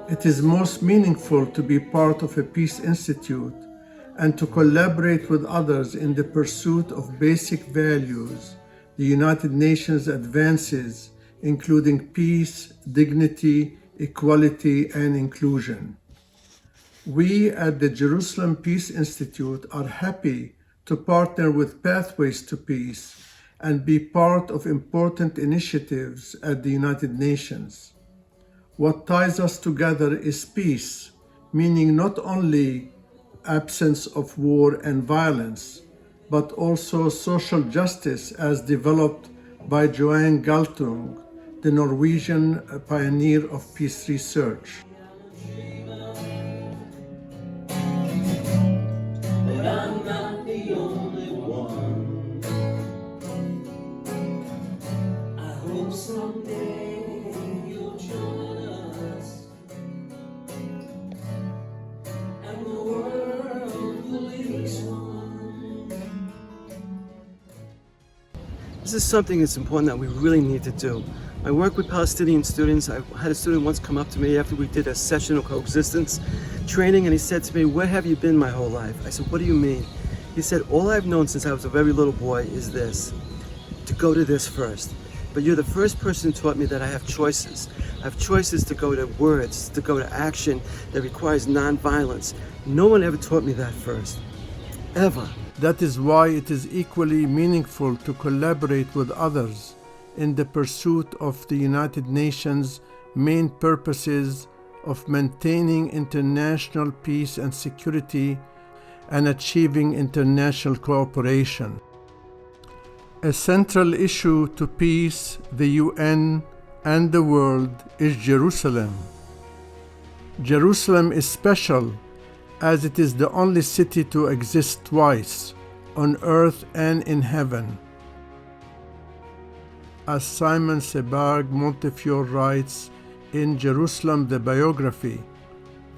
It is most meaningful to be part of a peace institute and to collaborate with others in the pursuit of basic values the United Nations advances, including peace, dignity, equality, and inclusion. We at the Jerusalem Peace Institute are happy to partner with Pathways to Peace and be part of important initiatives at the United Nations. What ties us together is peace, meaning not only absence of war and violence, but also social justice as developed by Johan Galtung, the Norwegian pioneer of peace research. But I'm not the only one. I hope someday you'll join us, and the world will be one. This is something that's important that we really need to do. I work with Palestinian students. I had a student once come up to me after we did a session of coexistence training, and he said to me, "Where have you been my whole life?" I said, "What do you mean?" He said, "All I've known since I was a very little boy is this, to go to this first. But you're the first person who taught me that I have choices. I have choices to go to words, to go to action that requires nonviolence. No one ever taught me that first, ever." That is why it is equally meaningful to collaborate with others in the pursuit of the United Nations' main purposes of maintaining international peace and security and achieving international cooperation. A central issue to peace, the UN, and the world is Jerusalem. Jerusalem is special as it is the only city to exist twice, on earth and in heaven. As Simon Sebag Montefiore writes in Jerusalem the Biography,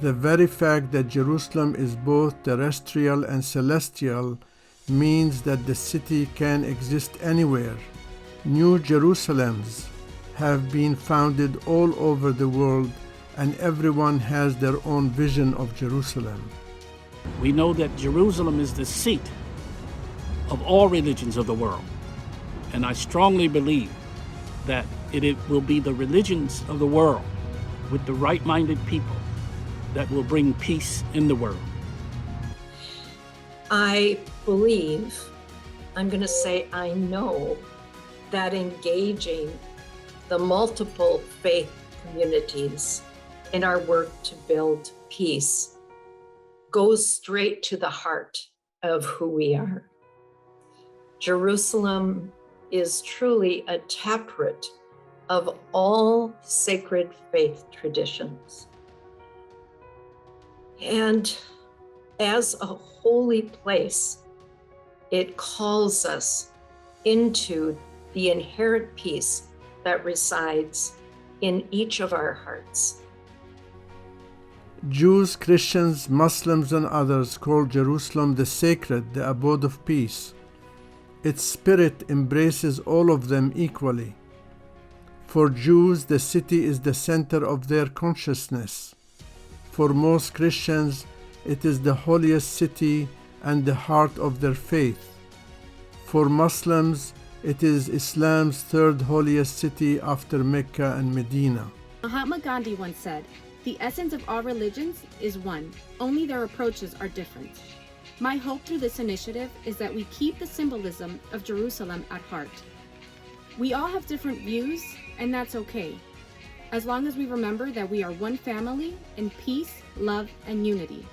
the very fact that Jerusalem is both terrestrial and celestial means that the city can exist anywhere. New Jerusalems have been founded all over the world, and everyone has their own vision of Jerusalem. We know that Jerusalem is the seat of all religions of the world, and I strongly believe that it will be the religions of the world with the right-minded people that will bring peace in the world. I believe, I'm going to say I know, that engaging the multiple faith communities in our work to build peace goes straight to the heart of who we are. Jerusalem is truly a taproot of all sacred faith traditions. And as a holy place, it calls us into the inherent peace that resides in each of our hearts. Jews, Christians, Muslims, and others call Jerusalem the sacred, the abode of peace. Its spirit embraces all of them equally. For Jews, the city is the center of their consciousness. For most Christians, it is the holiest city and the heart of their faith. For Muslims, it is Islam's third holiest city after Mecca and Medina. Mahatma Gandhi once said, "The essence of all religions is one, only their approaches are different." My hope through this initiative is that we keep the symbolism of Jerusalem at heart. We all have different views, and that's okay, as long as we remember that we are one family in peace, love, and unity.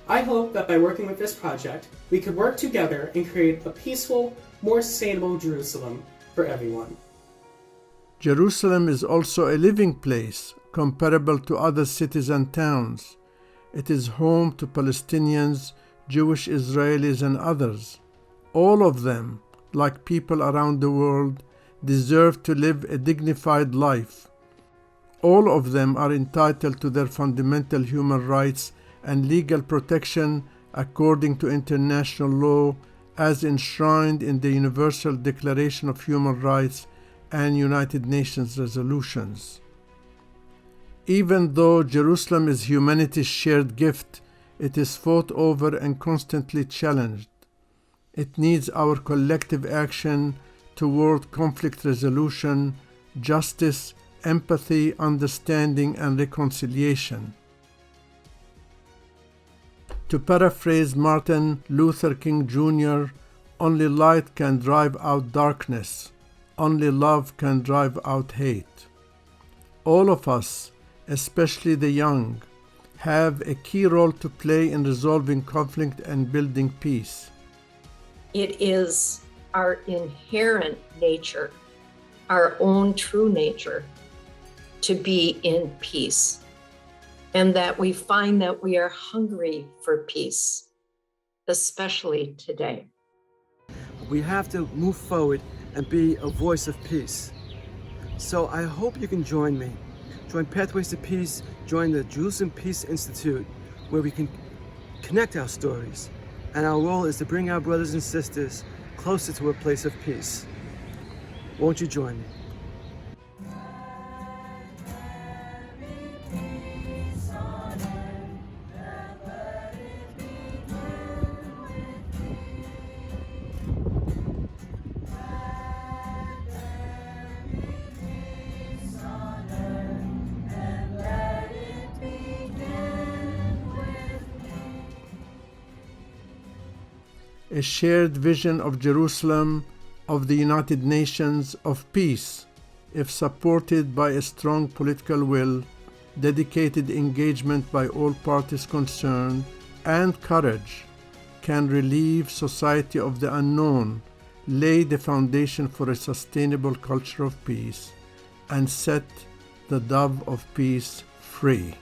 I hope that by working with this project, we could work together and create a peaceful, more sustainable Jerusalem for everyone. Jerusalem is also a living place, comparable to other cities and towns. It is home to Palestinians, Jewish Israelis, and others. All of them, like people around the world, deserve to live a dignified life. All of them are entitled to their fundamental human rights and legal protection according to international law as enshrined in the Universal Declaration of Human Rights and United Nations resolutions. Even though Jerusalem is humanity's shared gift, it is fought over and constantly challenged. It needs our collective action toward conflict resolution, justice, empathy, understanding, and reconciliation. To paraphrase Martin Luther King Jr., only light can drive out darkness. Only love can drive out hate. All of us, especially the young, have a key role to play in resolving conflict and building peace. It is our inherent nature, our own true nature, to be in peace, and that we find that we are hungry for peace, especially today. We have to move forward and be a voice of peace. So I hope you can join me. Join Pathways to Peace, join the Jerusalem Peace Institute, where we can connect our stories. And our role is to bring our brothers and sisters closer to a place of peace. Won't you join me? A shared vision of Jerusalem, of the United Nations, of peace, if supported by a strong political will, dedicated engagement by all parties concerned, and courage, can relieve society of the unknown, lay the foundation for a sustainable culture of peace, and set the dove of peace free.